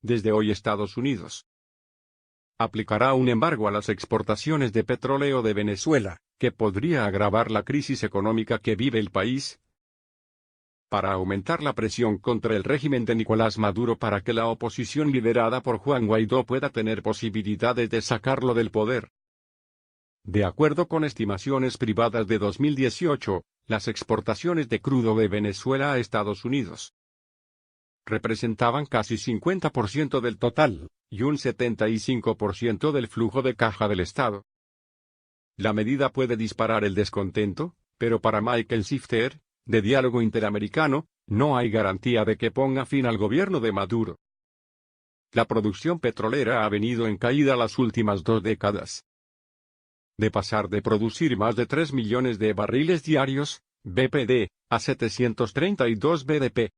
Desde hoy Estados Unidos aplicará un embargo a las exportaciones de petróleo de Venezuela, que podría agravar la crisis económica que vive el país, para aumentar la presión contra el régimen de Nicolás Maduro para que la oposición liderada por Juan Guaidó pueda tener posibilidades de sacarlo del poder. De acuerdo con estimaciones privadas de 2018, las exportaciones de crudo de Venezuela a Estados Unidos representaban casi 50% del total, y un 75% del flujo de caja del Estado. La medida puede disparar el descontento, pero para Michael Sifter, de Diálogo Interamericano, no hay garantía de que ponga fin al gobierno de Maduro. La producción petrolera ha venido en caída las últimas 2 décadas. De pasar de producir más de 3 millones de barriles diarios, BPD, a 732 BDP.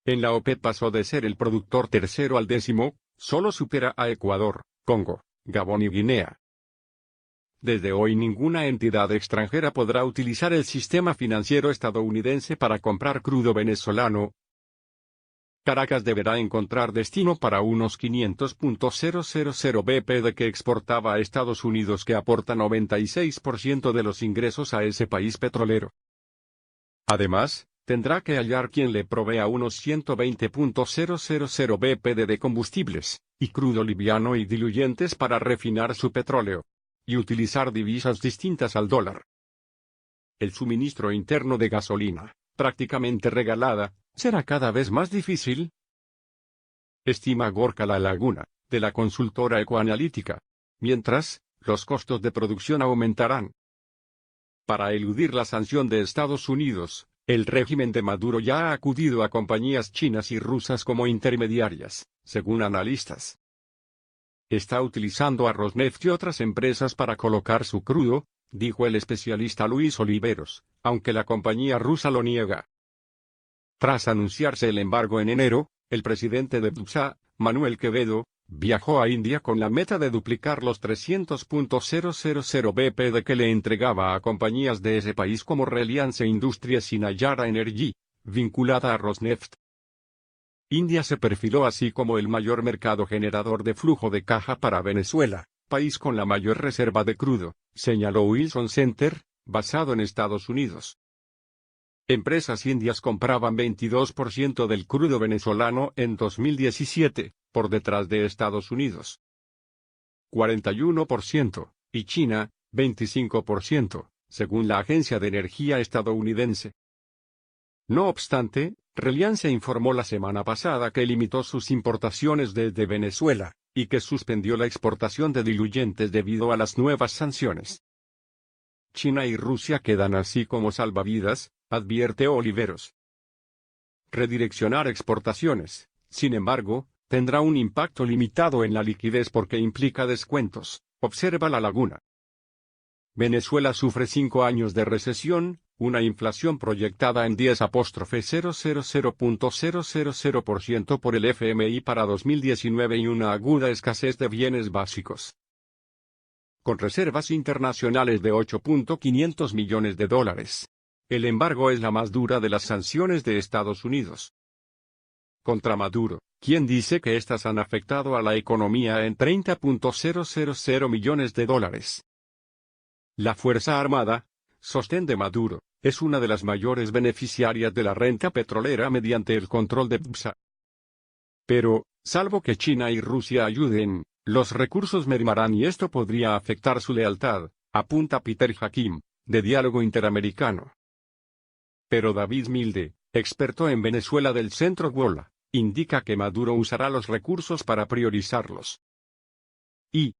En la OPEP pasó de ser el productor tercero al 10º, solo supera a Ecuador, Congo, Gabón y Guinea. Desde hoy ninguna entidad extranjera podrá utilizar el sistema financiero estadounidense para comprar crudo venezolano. Caracas deberá encontrar destino para unos 500.000 BPD que exportaba a Estados Unidos, que aporta 96% de los ingresos a ese país petrolero. Además, tendrá que hallar quien le provea unos 120.000 BPD de combustibles, y crudo liviano y diluyentes para refinar su petróleo, y utilizar divisas distintas al dólar. El suministro interno de gasolina, prácticamente regalada, será cada vez más difícil, estima Gorka La Laguna, de la consultora Ecoanalítica, mientras, los costos de producción aumentarán. Para eludir la sanción de Estados Unidos, el régimen de Maduro ya ha acudido a compañías chinas y rusas como intermediarias, según analistas. Está utilizando a Rosneft y otras empresas para colocar su crudo, dijo el especialista Luis Oliveros, aunque la compañía rusa lo niega. Tras anunciarse el embargo en enero, el presidente de PDVSA, Manuel Quevedo, viajó a India con la meta de duplicar los 300.000 BPD que le entregaba a compañías de ese país como Reliance Industries y Nayara Energy, vinculada a Rosneft. India se perfiló así como el mayor mercado generador de flujo de caja para Venezuela, país con la mayor reserva de crudo, señaló Wilson Center, basado en Estados Unidos. Empresas indias compraban 22% del crudo venezolano en 2017, por detrás de Estados Unidos. 41%, y China, 25%, según la Agencia de Energía estadounidense. No obstante, Reliance informó la semana pasada que limitó sus importaciones desde Venezuela, y que suspendió la exportación de diluyentes debido a las nuevas sanciones. China y Rusia quedan así como salvavidas, advierte Oliveros. Redireccionar exportaciones, sin embargo, tendrá un impacto limitado en la liquidez porque implica descuentos, observa La Laguna. Venezuela sufre 5 años de recesión, una inflación proyectada en 10,000% por el FMI para 2019 y una aguda escasez de bienes básicos. Con reservas internacionales de $8.500 millones. El embargo es la más dura de las sanciones de Estados Unidos contra Maduro, quien dice que estas han afectado a la economía en $30.000 millones. La Fuerza Armada, sostén de Maduro, es una de las mayores beneficiarias de la renta petrolera mediante el control de PDVSA. Pero, salvo que China y Rusia ayuden, los recursos mermarán y esto podría afectar su lealtad, apunta Peter Hakim, de Diálogo Interamericano. Pero David Milde, experto en Venezuela del Centro Wola, indica que Maduro usará los recursos para priorizarlos. Y,